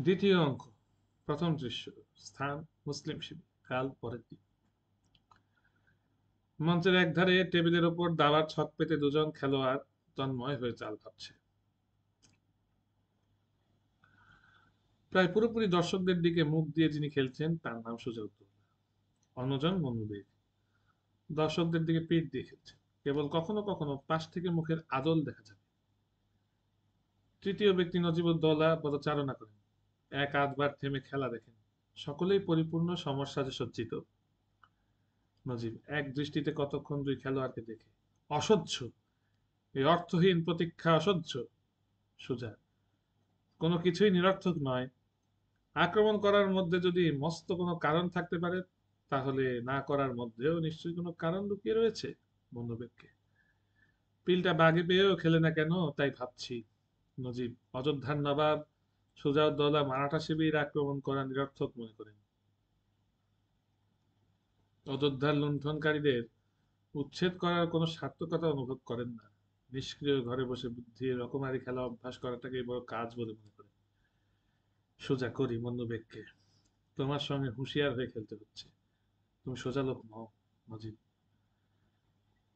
দ্বিতীয় অঙ্ক। প্রথম দৃশ্য। স্থান মুসলিম শিবির। কাল পরের দিন। মঞ্চের একধারে টেবিলের ওপর দাবার ছক পেতে দুজন খেলোয়াড় তন্ময় হয়ে চাল ভাবছে। প্রায় পুরোপুরি দর্শকদের দিকে মুখ দিয়ে যিনি খেলছেন তার নাম সুজাউদ্দৌলা। অন্যজন মনুবেগ। দর্শকদের দিকে পিঠ দিয়ে খেলছেন। কেবল কখনো কখনো পাশ থেকে মুখের আদল দেখা যাবে। তৃতীয় ব্যক্তি নজিবুদ্দৌলা পদচারণা করেন। এক আধবার থেমে খেলা দেখেন। সকলেই পরিপূর্ণ সমস্যায় সজ্জিত। নজিব এক দৃষ্টিতে কতক্ষণ দুই খেলোয়াড়কে দেখে। অসহ্য, এই অর্থহীন প্রতীক্ষা অসহ্য। সুজা কোনো কিছুই নিরর্থক নয়। আক্রমণ করার মধ্যে যদি মস্ত কোনো কারণ থাকতে পারে, তাহলে না করার মধ্যেও নিশ্চয়ই কোনো কারণ লুকিয়ে রয়েছে। বন্ধুবেগকে পিলটা বাগে পেয়েও খেলে না কেন তাই ভাবছি। নজিব অযোধ্যার নবাব সুজাউদ্দৌলা মারাঠা শিবির আক্রমণ করা নিরর্থক মনে করেন। অযোধ্যার লুণ্ঠনকারীদের উচ্ছেদ করার কোনো সার্থকতা অনুভব করেন না। নিষ্ক্রিয় ঘরে বসে বুদ্ধির রকমারি খেলা অভ্যাস করাটাকেই বড় কাজ বলে মনে করেন। সোজা করি মন্দবেগকে। তোমার সঙ্গে হুঁশিয়ার হয়ে খেলতে হচ্ছে। তুমি সোজা লোক নও। মজিদ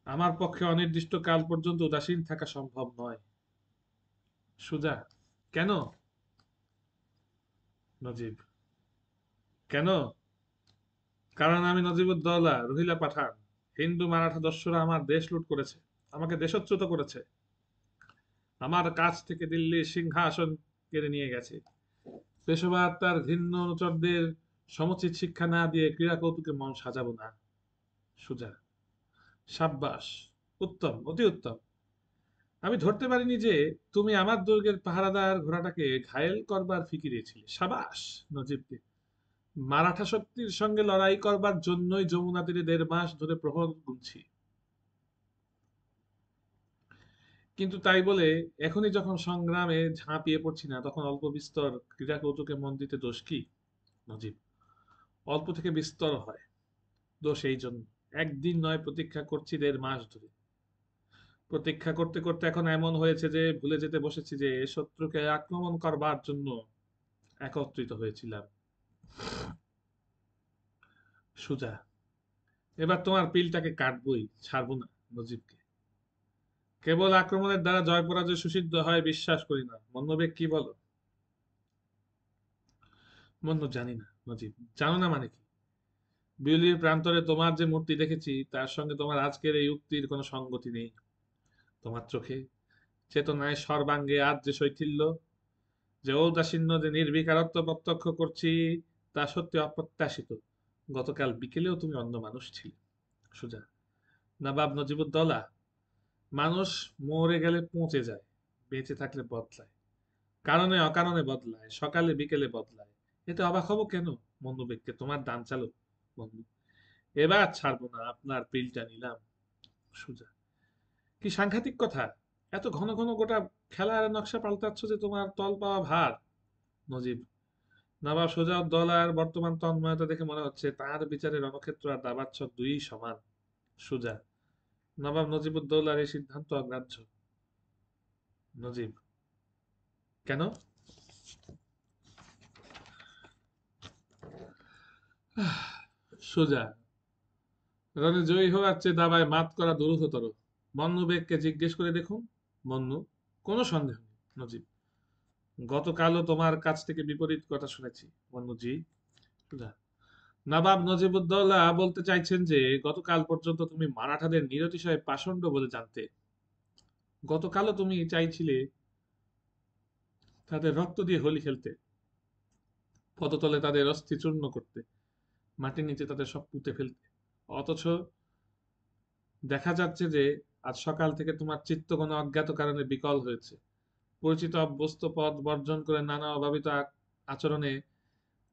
আমার পক্ষে অনির্দিষ্ট কাল পর্যন্ত উদাসীন থাকা সম্ভব নয়। সুজা কেন? নজিব কেন? কারণ আমি নজিবুদ্দৌলা, রোহিলা পাঠান। হিন্দু মারাঠা দস্যুরা আমার দেশ লুট করেছে, আমাকে দেশচ্যুত করেছে, আমার কাছ থেকে দিল্লির সিংহাসন কেড়ে নিয়ে গেছে। পেশোয়ার তার ঘৃণ্য অনুচরদের সমুচিত শিক্ষা না দিয়ে ক্রীড়া কৌতুকে মন সাজাবো না। সুজা সাব্বাস, উত্তম, অতি উত্তম। আমি ধরতে পারিনি যে তুমি আমার দুর্গের পাহারাদার ঘোড়াটাকে ঘায়েল করবার ফিকিরেছিলে। সাবাস নজিবকে। মারাঠা শক্তির সঙ্গে লড়াই করবার জন্যই যমুনা তীরে ১.৫ মাস ধরে প্রহর গুনছি। কিন্তু তাই বলে এখনই যখন সংগ্রামে ঝাঁপিয়ে পড়ছি না, তখন অল্প বিস্তর ক্রীড়া কৌতুকে মন দিতে দোষ কি? নজিব অল্প থেকে বিস্তর হয়। দোষ এই জন্য, একদিন নয় প্রতীক্ষা করছি ১.৫ মাস ধরে। প্রতীক্ষা করতে করতে এখন এমন হয়েছে যে ভুলে যেতে বসেছি যে শত্রুকে আক্রমণ করবার জন্য একত্রিত হয়েছিলাম। সুজা এবার তোমার পিলটাকে কাটবই, ছাড়বো না। নজিবকে কেবল আক্রমণের দ্বারা জয় পরাজয় সুসিদ্ধ হয় বিশ্বাস করি না। মন্নবেগ কি বলো? মন্ন জানি না। নজিব জানো না মানে কি? বিউলির প্রান্তরে তোমার যে মূর্তি দেখেছি তার সঙ্গে তোমার আজকের এই উক্তির কোনো সঙ্গতি নেই। তোমার চোখে চেতনায় সর্বাঙ্গে আজ যে শৈথিল্য, যে ঔদাসীন্য, যে নির্বিকারত্ব প্রত্যক্ষ করছি, তা সত্যি অপ্রত্যাশিত। গতকাল বিকেলেও তুমি অন্য মানুষ ছিলে। সুজা নবাব নজিবুদ্দৌলা, মানুষ মরে গেলে পচে যায়, বেঁচে থাকলে বদলায়। কারণে অকারণে বদলায়, সকালে বিকেলে বদলায়। এতে অবাক হব কেন? বন্ধুবেগকে তোমার দান চালো। বন্ধু এবার ছাড়বো না, আপনার পিলটা নিলাম। সুজা কি সাংঘাতিক কথা! এত ঘন ঘন গোটা খেলার নকশা পাল্টাচ্ছ যে তোমার তল পাওয়া ভার। নজিব নবাব সুজাউদ্দৌলার বর্তমান তন্ময়তা দেখে মনে হচ্ছে তার বিচারে রণক্ষেত্র আর দাবার ছক দুইই সমান। সুজা নবাব নজিবুদ্দৌলার এই সিদ্ধান্ত অগ্রাহ্য। নজিব কেন? সুজা রণে জয়ী হওয়ার চেয়ে দাবায় মাত করা দুরূহতর। মন্নু বেগকে জিজ্ঞেস করে দেখুন। মন্নু কোনো সন্দেহ নেই। নজিব গতকালও তোমার কাছ থেকে বিপরীত কথা শুনেছি। মন্নুজি সুজা নবাব নজিবুদ্দৌলা বলতে চাইছেন যে গতকাল পর্যন্ত তুমি মারাঠাদের নিরতিশয় পাষণ্ড বলে জানতে। গতকালও তুমি চাইছিলে তাদের রক্ত দিয়ে হোলি খেলতে, পদতলে তাদের অস্থি চূর্ণ করতে, মাটির নিচে তাদের সব পুঁতে ফেলতে। অথচ দেখা যাচ্ছে যে আজ সকাল থেকে তোমার চিত্ত কোনো অজ্ঞাত কারণে বিকল হয়েছে। পরিচিত অভ্যস্ত পথ বর্জন করে নানা অভাবিত আচরণে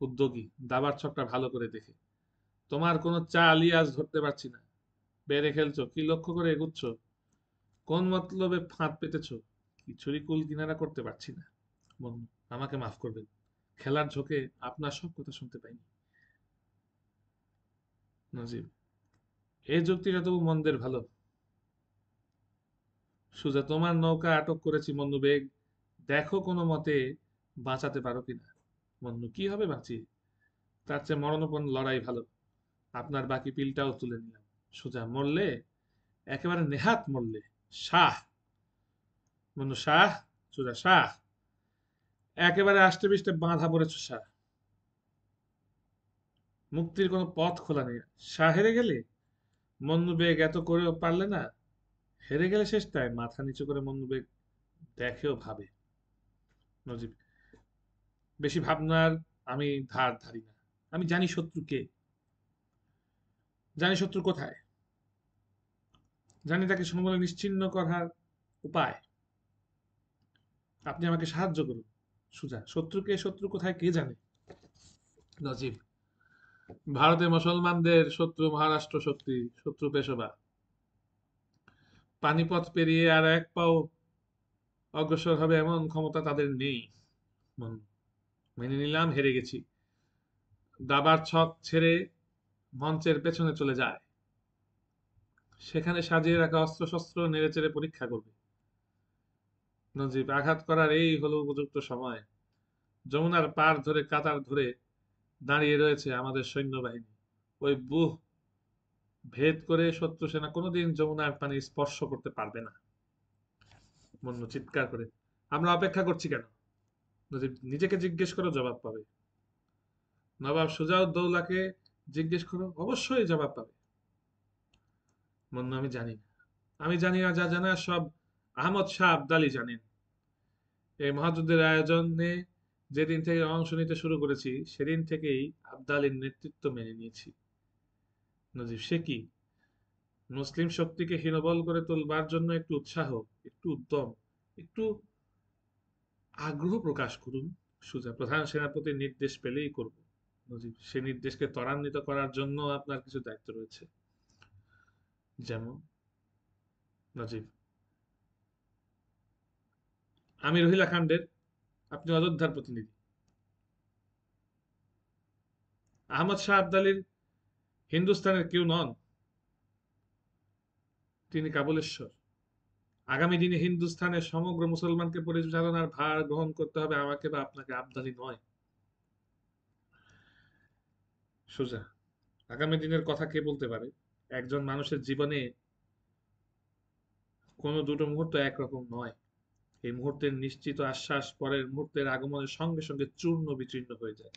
উদ্যোগী। দাবার ছকটা ভালো করে দেখে তোমার কোনো চালই আজ ধরতে পারছি না। বেড়ে খেলছো, কি লক্ষ্য করে এগুচ্ছ, কোন মতলবে ফাঁদ পেতেছো, কিছুরই কুল কিনারা করতে পারছি না। বন্ধু আমাকে মাফ করবেন, খেলার ঝোঁকে আপনার সব কথা শুনতে পাইনি। নজিব এই যুক্তিটা তবু মন্দের ভালো। সুজা তোমার নৌকা আটক করেছি মন্দুবেগ, দেখো কোনো মতে বাঁচাতে পারো কিনা। মন্নু, কি হবে বাঁচিয়ে? তার চেয়ে মরণোপণ লড়াই ভালো। আপনার বাকি পিলটাও তুলে নিলাম। সোজা মরলে, একেবারে নেহাত মরলে শাহ। মন্নু, শাহ? সোজা শাহ? একেবারে আষ্টে পৃষ্ঠে বাঁধা পড়েছ শাহ। মুক্তির কোনো পথ খোলা নেই। শাহ হেরে গেলে? মন্নু বেগ এত করেও পারলে না? হেরে গেলে শেষটায় মাথা নিচু করে মন্নু বেগ দেখেও ভাবে। নজিব, বেশি ভাবনার আমি ধার ধারি না। আমি জানি শত্রু কে, জানি শত্রু কোথায়, জানি তাকে সমূলে নিশ্চিহ্ন করার উপায়। আপনি আমাকে সাহায্য করুন। সুজা, শত্রুকে, শত্রু কোথায় কে জানে? নজিব, ভারতে মুসলমানদের শত্রু মহারাষ্ট্র শক্তি, শত্রু পেশোয়া। পানিপথ পেরিয়ে আর এক পাও অগ্রসর হবে এমন ক্ষমতা তাদের নেই। মেনে নিলাম, হেরে গেছি। দাবার ছক ছেড়ে মঞ্চের পেছনে চলে যায়। সেখানে সাজিয়ে রাখা অস্ত্রশস্ত্র নেড়েচেড়ে পরীক্ষা করবে। নজিব, আঘাত করার এই হলো উপযুক্ত সময়। যমুনার পার ধরে কাতার ধরে দাঁড়িয়ে রয়েছে আমাদের সৈন্যবাহিনী। ওই বুহ ভেদ করে শত্রু সেনা কোনোদিন যমুনার পানি স্পর্শ করতে পারবে না। মন্য চিৎকার করে, আমরা অপেক্ষা করছি কেন? নজিব, নিজেকে জিজ্ঞেস করো, জবাব পাবে। নবাব সুজাউদ্দৌলাকে জিজ্ঞেস করো, অবশ্যই জবাব পাবে। মন্য, আমি জানি না। আমি জানি না যা জানা সব আহমদ শাহ আবদালি জানেন। এই মহাযুদ্ধের আয়োজনে যেদিন থেকে অংশ নিতে শুরু করেছি সেদিন থেকেই আবদালির নেতৃত্ব মেনে নিয়েছি। নজিব, সে কি? মুসলিম শক্তিকে হীনবল করে তোলবার জন্য একটু উৎসাহ, একটু উদ্যম, একটু আগ্রহ প্রকাশ করুন। সুজা, প্রধান সেনাপতির নির্দেশ পেলেই করব। নজিব, সে নির্দেশকে ত্বরান্বিত করার জন্য আপনার কিছু দায়িত্ব রয়েছে। যেমন? নজিব, আমি রহিলা খান্ডের, আপনি অযোধ্যার প্রতিনিধি। আহমদ শাহ আবদালির হিন্দুস্তানের কেউ নন, তিনি কাবুলেশ্বর। আগামী দিনে হিন্দুস্তানের সমগ্র মুসলমানকে পরিচালনার ভার গ্রহণ করতে হবে আমাকে বা আপনাকে, আবদালি নয়। সোজা, আগামী দিনের কথা কে বলতে পারে? একজন মানুষের জীবনে কোনো দুটো মুহূর্ত একরকম নয়। এই মুহূর্তের নিশ্চিত আশ্বাস পরের মুহূর্তের আগমনের সঙ্গে সঙ্গে চূর্ণ বিচূর্ণ হয়ে যায়,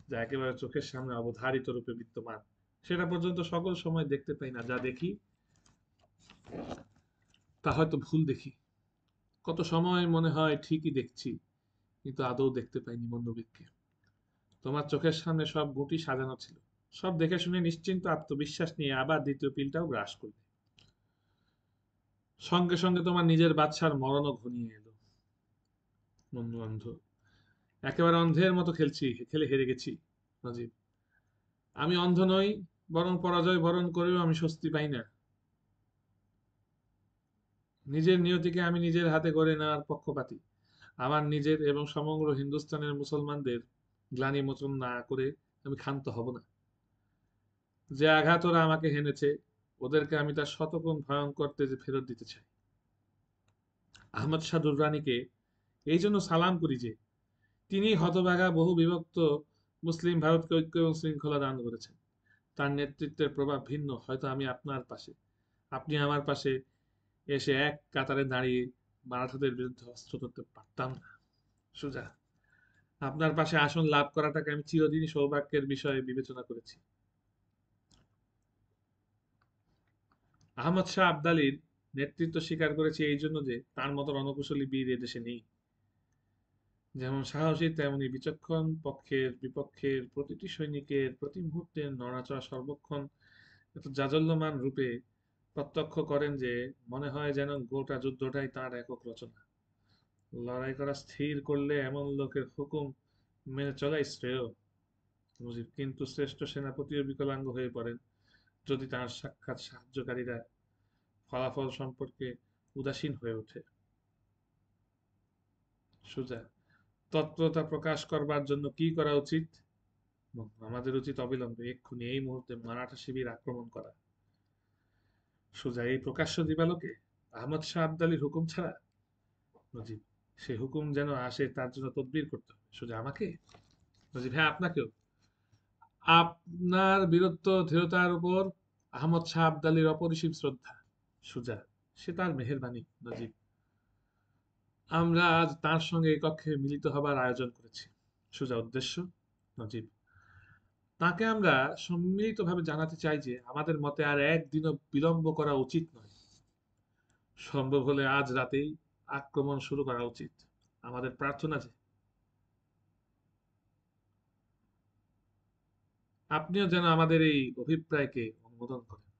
যা একেবারে চোখের সামনে অবধারিত রূপে বিদ্যমান। সেটা পর্যন্ত সকল সময় দেখতে পাই না। যা দেখি তা হয়তো ভুল দেখি। কত সময় মনে হয় ঠিকই দেখছি, কিন্তু আদৌ দেখতে পাইনি মন্দবিককে। তোমার চোখের সামনে সব গুটি সাজানো ছিল, সব দেখে শুনে নিশ্চিন্ত আত্মবিশ্বাস নিয়ে আবার দ্বিতীয় পিলটাও গ্রাস করলে। সঙ্গে সঙ্গে তোমার নিজের বাদশার মরণও ঘনিয়ে এলো। বন্ধু অন্ধ, একেবারে অন্ধের মতো খেলছি, খেলে হেরে গেছি। নজিব, আমি অন্ধ নই, বরং পরাজয় বরণ করেও আমি স্বস্তি পাই না। নিজের নিয়তিকে আমি নিজের হাতে গড়ে নেওয়ার পক্ষপাতী। আমার নিজের এবং সমগ্র হিন্দুস্তানের মুসলমানদের গ্লানি মোচন না করে আমি ক্ষান্ত হব না। যে আঘাত ওরা আমাকে হেনেছে, ওদেরকে আমি তার শতগুণ ভয়ঙ্কর তেজে ফেরত দিতে চাই। আহমদ শাহ দুররানিকে এই জন্য সালাম করি যে তিনি হতভাগা বহু বিভক্ত মুসলিম ভারতকে ঐক্য এবং শৃঙ্খলা দান করেছেন। তার নেতৃত্বের প্রভাব ভিন্ন। হয়তো আমি আপনার পাশে, আপনি আমার পাশে এসে এক কাতারে দাঁড়িয়ে মারাঠাদের বিরুদ্ধে অস্ত্র ধরতে পারতাম না। সুজা, আপনার পাশে আসন লাভ করাটাকে আমি চিরদিনই সৌভাগ্যের বিষয়ে বিবেচনা করেছি। আহমদ শাহ আবদালির নেতৃত্ব স্বীকার করেছি এই জন্য যে তার মতো রণকুশলী বীর এদেশে নেই। যেমন সাহসী তেমনি বিচক্ষণ, পক্ষের বিপক্ষের প্রতিটি সৈনিকের প্রতি মুহূর্তের নড়াচড়া সর্বক্ষণ এত জাজল্যমান রূপে প্রত্যক্ষ করেন যে মনে হয় যেন গোটা যুদ্ধটাই তার একক রচনা। লড়াই করা স্থির করলে এমন লোকের হুকুম মেনে চলাই শ্রেয়। মুজিব, কিন্তু শ্রেষ্ঠ সেনাপতিও বিকলাঙ্গ হয়ে পড়েন যদি তার সাক্ষাৎ সাহায্যকারীরা ফলাফল সম্পর্কে উদাসীন হয়ে ওঠে। সুজা, তৎপরতা প্রকাশ করবার জন্য কি করা উচিত? আমাদের উচিত অবিলম্বে এক্ষুনি এই মুহূর্তে মারাঠা শিবির আক্রমণ করা। সুজা, এই প্রকাশ্য দিবালোকে আহমদ শাহ আবদালির হুকুম ছাড়া? নজিব, সে হুকুম যেন আসে তার জন্য তদবির করতে হবে। সুজা, আমাকে? নজিব: হ্যাঁ, আপনাকেও। আপনার বীরত্ব ধীরতার উপর আহমদ শাহ আবদালীর অপরিসীম শ্রদ্ধা। সুজা: সে তার মেহেরবানি নজিব। আমরা আজ তার সঙ্গে এই কক্ষে মিলিত হবার আয়োজন করেছি। সুজা: উদ্দেশ্য? নজিব: তাকে আমরা সম্মিলিতভাবে জানাতে চাই যে আমাদের মতে আর একদিনও বিলম্ব করা উচিত নয়। সম্ভব হলে আজ রাতেই আক্রমণ শুরু করা উচিত। আমাদের প্রার্থনা যে আপনিও যেন আমাদের এই অভিপ্রায়কে অনুমোদন করেন।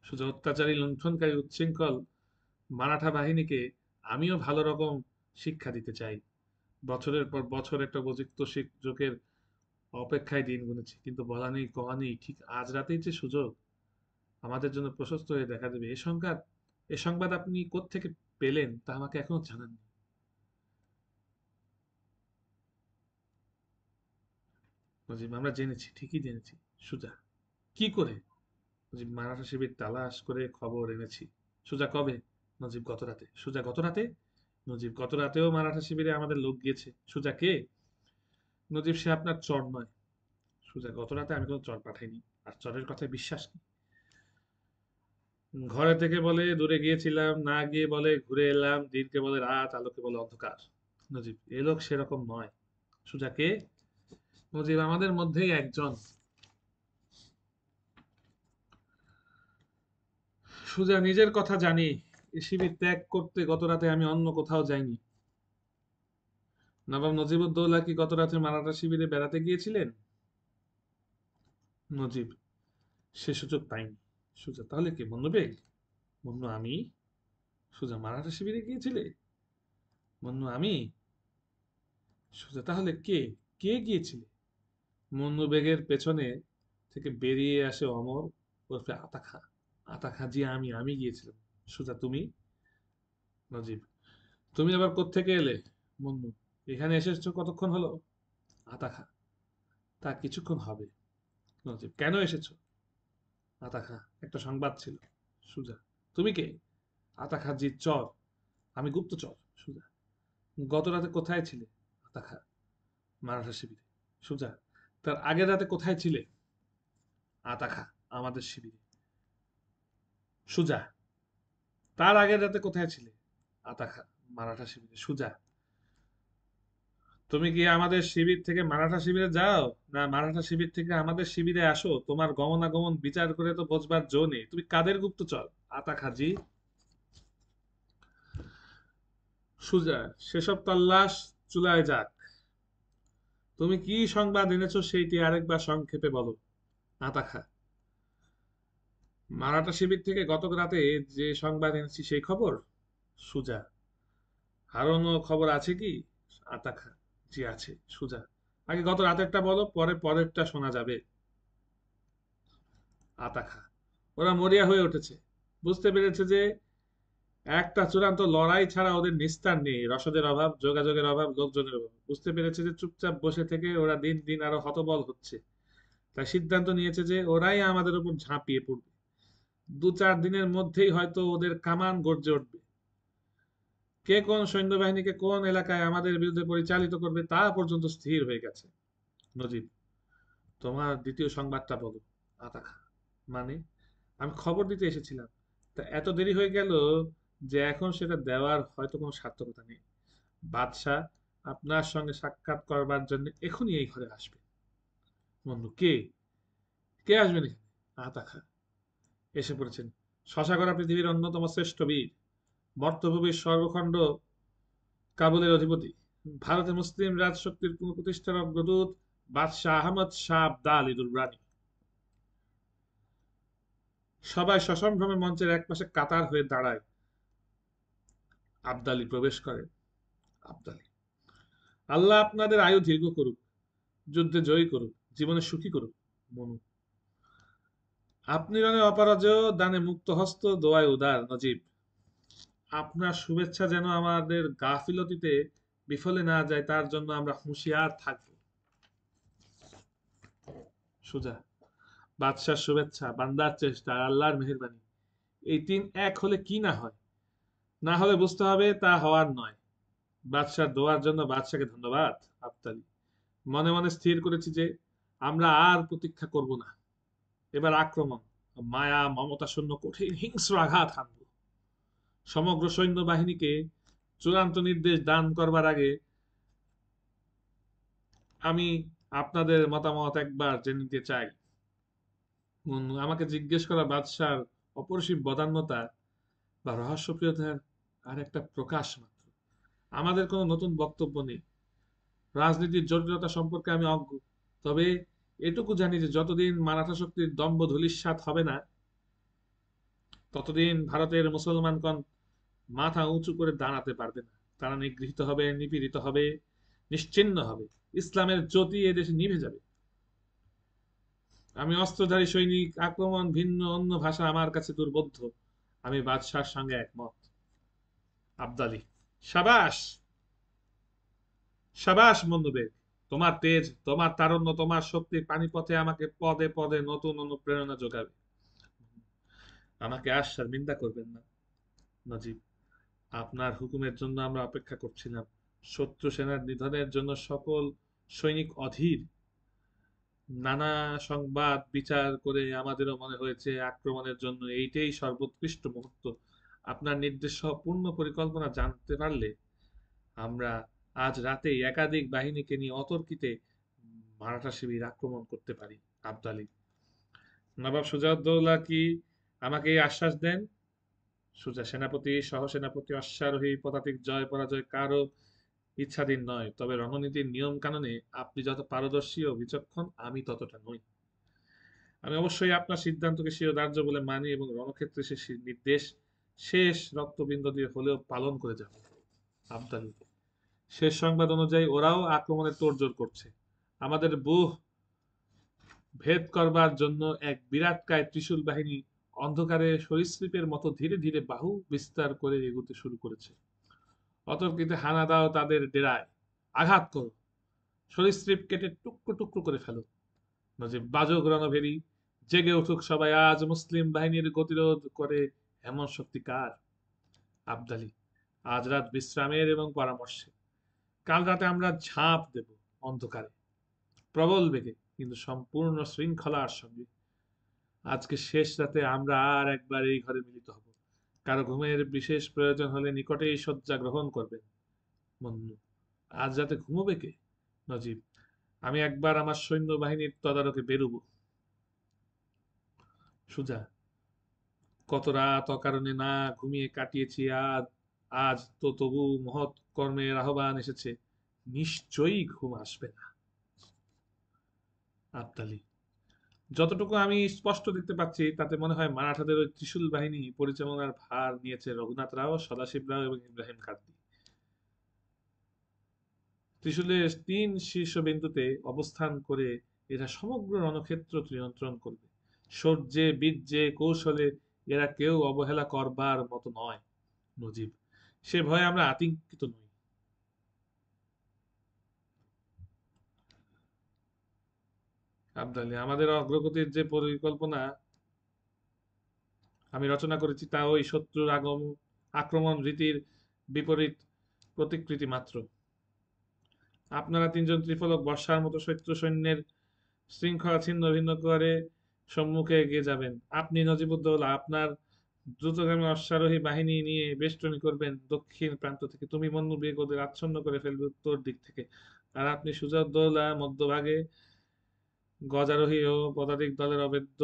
শুধু অত্যাচারী, লুণ্ঠনকারী, উচ্ছৃঙ্খল মারাঠা বাহিনীকে আমিও ভালো রকম শিক্ষা দিতে চাই। বছরের পর বছর একটা উপযুক্ত সুযোগের অপেক্ষায় দিন গুনেছি, কিন্তু বলা নেই কওয়া নেই, ঠিক আজ রাতেই যে সুযোগ আমাদের জন্য প্রশস্ত হয়ে দেখা দেবে, এ সংবাদ আপনি কোত্থেকে পেলেন তা আমাকে এখনো জানাননি। নজিব: আমরা জেনেছি, ঠিকই জেনেছি। সুজা: কি করে? নজিব: মারাঠা শিবির তালাশ করে খবর এনেছি। সুজা: কবে? নজিব: গত রাতে। সুজা: গত রাতে? নজিব: গত রাতেও মারাঠা শিবিরে আমাদের লোক গিয়েছে। সুজা: কে? নজিব: সে আপনার চর নয়। সুজা: গত রাতে আমি কোনো চর পাঠাইনি, আর চরের কথায় বিশ্বাস নেই। ঘরে থেকে বলে দূরে গিয়েছিলাম, না গিয়ে বলে ঘুরে এলাম, দিনকে বলে রাত, আলোকে বলে অন্ধকার। নজিব: এ লোক সেরকম নয়। সুজা: কে? নজিব: আমাদের মধ্যেই একজন। সুজা: নিজের কথা জানি, এ শিবির ত্যাগ করতে গত রাতে আমি অন্য কোথাও যাইনি। নবাব নজিবউদ্দৌলা কি গত রাতে মারাঠা শিবিরে বেড়াতে গিয়েছিলেন? নজিব: সে সুযোগ পাইনি। সুজা: তাহলে কে? মন্নু বেগ? মন্নু: আমি? সুজা: মারাঠা শিবিরে গিয়েছিলে? মন্নু: আমি? সুজা: তাহলে কে? কে গিয়েছিলে? মন্নু বেগের পেছনে থেকে বেরিয়ে আসে অমর ওরফে আতা খাঁ। আতা খাঁ: জি, আমি গিয়েছিলাম। সুজা: তুমি? নজিব: তুমি আবার কোত্থেকে এলে? মন্নু: এখানে এসেছো কতক্ষণ হলো? আতা খাঁ: তা কিছুক্ষণ হবে। নজিব: কেন এসেছো? আতা খাঁ: একটা সংবাদ ছিল। সুজা: তুমি কে? আতা খাঁ: জি, চর, আমি গুপ্তচর। সুজা: গত রাতে কোথায় ছিলে? আতা খাঁ: মারাঠা শিবিরে। সুজা: তার আগের রাতে কোথায় ছিলে? আতা খাঁ: আমাদের শিবিরে। সুজা: তার আগের রাতে কোথায় ছিলে? আতা খাঁ: মারাঠা শিবিরে। সুজা: তুমি কি আমাদের শিবির থেকে মারাঠা শিবিরে যাও, না মারাঠা শিবির থেকে আমাদের শিবিরে আসো? তোমার গমনাগমন বিচার করে তো বোঝবার জো নেই, তুমি কাদের গুপ্তচর? আতা খাঁ: জি। সুজা: সেসব তল্লাশ চুলায় যাক। তুমি কি সংবাদ এনেছো সেইটি আরেকবার সংক্ষেপে বলো। আতা খাঁ: মারাঠা শিবির থেকে গত রাতে যে সংবাদ এনেছি সেই খবর। সুজা: আরো কোনো খবর আছে কি? আতা খাঁ: জি, আছে। সুজা: আগে গত রাতেরটা বলো, পরে পরেরটা শোনা যাবে। আতা খাঁ: ওরা মরিয়া হয়ে উঠেছে, বুঝতে পেরেছে যে একটা চূড়ান্ত লড়াই ছাড়া ওদের নিস্তার নেই, রসদের অভাব, যোগাযোগের অভাব, লোকজনের অভাব। বুঝতে পেরেছে যে চুপচাপ বসে থেকে ওরা দিন দিন আরো হতবল হচ্ছে, তাই সিদ্ধান্ত নিয়েছে যে ওরাই আমাদের উপর ঝাঁপিয়ে পড়বে। 2-4 দিনের মধ্যেই হয়তো ওদের কামান গর্জে উঠবে। কে কোন সৈন্যবাহিনীকে কোন এলাকায় আমাদের বিরুদ্ধে পরিচালিত করবে তা পর্যন্ত স্থির হয়ে গেছে। নজিব: তোমার দ্বিতীয় সংবাদটা বলো। আতা খাঁ: মানে? আমি খবর দিতে এসেছিলাম, তা এত দেরি হয়ে গেল যে এখন সেটা দেওয়ার হয়তো কোনো সার্থকতা নেই। বাদশাহ আপনার সঙ্গে সাক্ষাৎ করবার জন্য এখনই এই ঘরে আসবে। বন্ধু: কে? কে আসবেন এখানে? আতা খাঁ: এসে পড়েছেন শশাকরা পৃথিবীর অন্যতম শ্রেষ্ঠ বীর, মর্তভূমির সর্বখণ্ড কাবুলের অধিপতি, ভারতে মুসলিম রাজশক্তির পুনঃপ্রতিষ্ঠার অগ্রদূত বাদশাহ আহমদ শাহ আবদালী দুররানি। সবাই সসম্ভ্রমে মঞ্চের একপাশে কাতার হয়ে দাঁড়ায়। আবদালী প্রবেশ করেন। আবদালী: আল্লাহ আপনাদের আয়ু দীর্ঘ করুক, যুদ্ধে জয়ী করুক, জীবনে সুখী করুক। মনু: আপনি রণে অপরাজেয়, দানে মুক্ত হস্ত, দোয়ায় উদার। নজিব: আপনার শুভেচ্ছা যেন আমাদের গাফিলতিতে বিফলে না যায় তার জন্য আমরা হুঁশিয়ার থাকব। সুজা: বাদশার শুভেচ্ছা, বান্দার চেষ্টা আর আল্লাহর মেহেরবানি, এই তিন এক হলে কি না হয়? না হলে বুঝতে হবে তা হওয়ার নয়। বাদশার দোয়ার জন্য বাদশাকে ধন্যবাদ। আবদালী, মনে মনে স্থির করেছি যে আমরা আর প্রতীক্ষা করব না, এবার আক্রমণ, মায়া মমতা শূন্য কঠিন হিংস্র আঘাত হানব। সমগ্র সৈন্যবাহিনীকে চূড়ান্ত নির্দেশ দান করবার আগে আমি আপনাদের মতামত একবার জেনে নিতে চাই। আমাকে জিজ্ঞেস করা বাদশার অপরিসীম বদান্যতা বা রহস্যপ্রিয়তার আর একটা প্রকাশ মাত্র। আমাদের কোনো নতুন বক্তব্য নেই, রাজনীতির জটিলতা সম্পর্কে আমি অজ্ঞ। তবে এটুকু জানি যে যতদিন মারাঠা শক্তির দম্ভ ধূলিসাৎ হবে না, ততদিন ভারতের মুসলমানগণ মাথা উঁচু করে দাঁড়াতে পারবে না। তারা নিগৃহীত হবে, নিপীড়িত হবে, নিশ্চিহ্ন হবে। ইসলামের জ্যোতি এদেশে নিভে যাবে। আমি অস্ত্রধারী সৈনিক, আক্রমণ ভিন্ন অন্য ভাষা আমার কাছে দুর্বোধ্য। আমি বাদশার সঙ্গে একমত। আবদালী, সাবাস, সাবাস বন্ধুবেগ। তোমার তেজ, তোমার তারুণ্য, তোমার শক্তির পানিপথে আমাকে পদে পদে নতুন অনুপ্রেরণা যোগাবে। আমাকে আর শর্মিন্দা করবেন না নজিব। আপনার হুকুমের জন্য আমরা অপেক্ষা করছিলাম। শত্রু সেনার নিধনের জন্য সকল সৈনিক অধীর। নানা সংবাদ বিচার করে আমাদেরও মনে হয়েছে আক্রমণের জন্য এইটাই সর্বোৎকৃষ্ট মুহূর্ত। আপনার নির্দেশ সহ পূর্ণ পরিকল্পনা জানতে পারলে আমরা আজ রাতেই একাধিক বাহিনীকে নিয়ে অতর্কিতে মারাঠা শিবির আক্রমণ করতে পারি। আবদালী, নবাব সুজাউদ্দৌলা কি আমাকে এই আশ্বাস দেন? সুজা সেনাপতি, সহসেনাপতি, অশ্বারোহী, পদাতিক জয় পরাজয় কারো ইচ্ছাধীন নয়। তবে রণনীতির নিয়ম কানুনে আপনি যত পারদর্শী ও বিচক্ষণ, আমি ততটা নই। আমি অবশ্যই আপনার সিদ্ধান্তকে শিরোধার্য বলে মানি এবং রণক্ষেত্রে সে নির্দেশ শেষ রক্তবিন্দু দিয়ে হলেও পালন করে যাব। আবদালী, শেষ সংবাদ অনুযায়ী ওরাও আক্রমণের তোড়জোড় করছে। আমাদের বুহ ভেদ করবার জন্য এক বিরাটকায় ত্রিশূল বাহিনী অন্ধকারে সরীসৃপের মতো ধীরে ধীরে বাহু বিস্তার করে এগোতে শুরু করেছে। অতর্কিতে হানা দাও তাদের ডেরায়, আঘাত করো, সরীসৃপ কেটে টুকরো টুকরো করে ফেলো। নজিব, বাজক রণভেরী, জেগে উঠুক সবাই, আজ মুসলিম বাহিনীর গতিরোধ করে এমন শক্তি কার? আবদালী, আজ রাত বিশ্রামের এবং পরামর্শে। কাল রাতে আমরা ঝাঁপ দেব অন্ধকারে, প্রবল বেগে, কিন্তু সম্পূর্ণ শৃঙ্খলার সঙ্গে। আজকে শেষ রাতে আমরা আর একবার এই ঘরে মিলিত হব। কারো ঘুমের বিশেষ প্রয়োজন হলে নিকটেই শয্যা গ্রহণ করবেন। মন্নু, আজ রাতে ঘুমোবে কে? নজিব, আমি একবার আমার সৈন্যবাহিনীর তদারকে বেরুব। সুজা, কত রাত অকারণে না ঘুমিয়ে কাটিয়েছি, আজ আজ তো তবু মহৎ কর্মের আহ্বান এসেছে, নিশ্চয়ই ঘুম আসবে না। আবদালী, যতটুকু আমি স্পষ্ট দেখতে পাচ্ছি তাতে মনে হয় মারাঠাদের ওই ত্রিশূল বাহিনী পরিচালনার ভার নিয়েছে রঘুনাথ রাও, সদাশিব রাও এবং ইব্রাহিম কার্দি। ত্রিশূলের ৩ শীর্ষবিন্দুতে অবস্থান করে এরা সমগ্র রণক্ষেত্র নিয়ন্ত্রণ করবে। শৌর্যে, বীর্যে, কৌশলে এরা কেউ অবহেলা করবার মতো নয়। নজিব, সে ভয়ে আমরা আতঙ্কিত নই। আবদালী, আমাদের অগ্রগতির যে পরিকল্পনা আমি রচনা করেছি তা ওই শত্রুর আক্রমণ রীতির বিপরীত প্রতিকৃতি মাত্র। আপনারা ৩ জন ত্রিফলক বর্ষার মতো শত্রু সৈন্যের শৃঙ্খলা ছিন্ন ভিন্ন করে সম্মুখে এগিয়ে যাবেন। আপনি নজিবুদ্দৌলা আপনার দ্রুতগামী অশ্বারোহী বাহিনী নিয়ে বেষ্টনী করবেন দক্ষিণ প্রান্ত থেকে। তুমি মন্নু বেগ ওদের আচ্ছন্ন করে ফেলবে উত্তর দিক থেকে। আর আপনি সুজাউদ্দৌলা মধ্যভাগে গজারোহী ও পদাতিক দলের অভেদ্য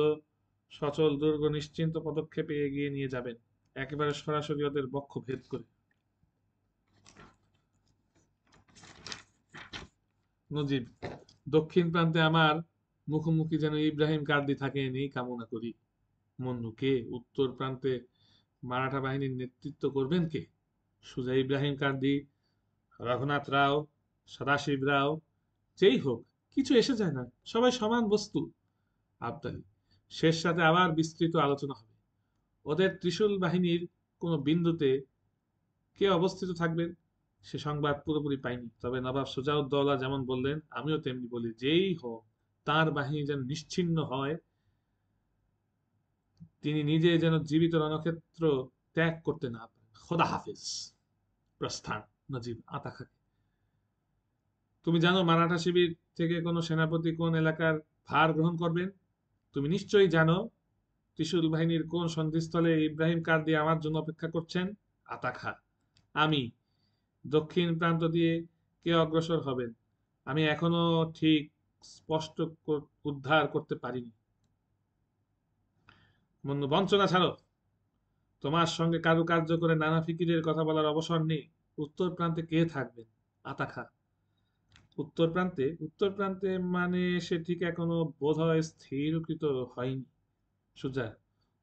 সচল দুর্গ নিশ্চিন্ত পদক্ষেপে এগিয়ে নিয়ে যাবেন, একেবারে সরাসরি ওদের বক্ষ ভেদ করে। নজিব, দক্ষিণ প্রান্তে আমার মুখোমুখি যেন ইব্রাহিম কার্দি থাকেন এই কামনা করি। মন্নু, কে উত্তর প্রান্তে মারাঠা বাহিনীর নেতৃত্ব করবেন কে? সুজা ইব্রাহিম কার্দি, রঘুনাথ রাও, সদাশিব রাও, যেই হোক, কিছু এসে যায় না, সবাই সমান বস্তু। আবদালী, শেষ রাতে আবার বিস্তৃত আলোচনা হবে। ওদের ত্রিশূল বাহিনীর কোন বিন্দুতে কে অবস্থিত থাকবেন সে সংবাদ পুরোপুরি পাইনি। তবে নবাব সুজাউদ্দৌলা যেমন বললেন আমিও তেমনি বলি, যেই হোক তার বাহিনী যেন নিশ্চিহ্ন হয়, তিনি নিজে যেন জীবিত রণক্ষেত্র ত্যাগ করতে না পারেন। খোদা হাফিজ। প্রস্থান। নজিব আতাখাকে। তুমি জানো মারাঠা শিবির থেকে কোনো সেনাপতি কোন এলাকার ভার গ্রহণ করবেন? তুমি নিশ্চয়ই জানো ত্রিশূল বাহিনীর কোন সন্ধিস্থলে ইব্রাহিম কার্দি আমার জন্য অপেক্ষা করছেন? আতাখা। আমি। দক্ষিণ প্রান্ত দিয়ে কে অগ্রসর হবেন আমি এখনো ঠিক স্পষ্ট উদ্ধার করতে পারিনি। বন্ধু বঞ্চনা ছাড়ো, তোমার সঙ্গে কারুকার্য করে নানা ফিকিরের কথা বলার অবসর নেই। উত্তর প্রান্তে কে থাকবেন? আতাখা। উত্তর প্রান্তে মানে সে ঠিক এখনো বোধহয় স্থিরকৃত হয়নি। সুজা,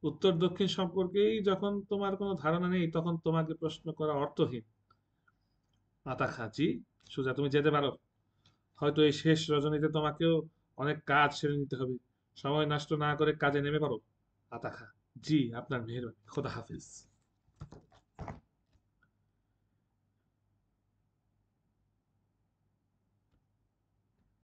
উত্তর দক্ষিণ সম্পর্কেই যখন তোমার কোনো ধারণা নেই তখন তোমাকে প্রশ্ন করা অর্থহীন। আতাখা। জি। সুজা, তুমি যেতে পারো। হয়তো এই শেষ রজনীতে তোমাকেও অনেক কাজ সেরে নিতে হবে। সময় নষ্ট না করে কাজে নেমে পড়ো। আতাখা। জি, আপনার মেহেরবানি। খোদা হাফিজ।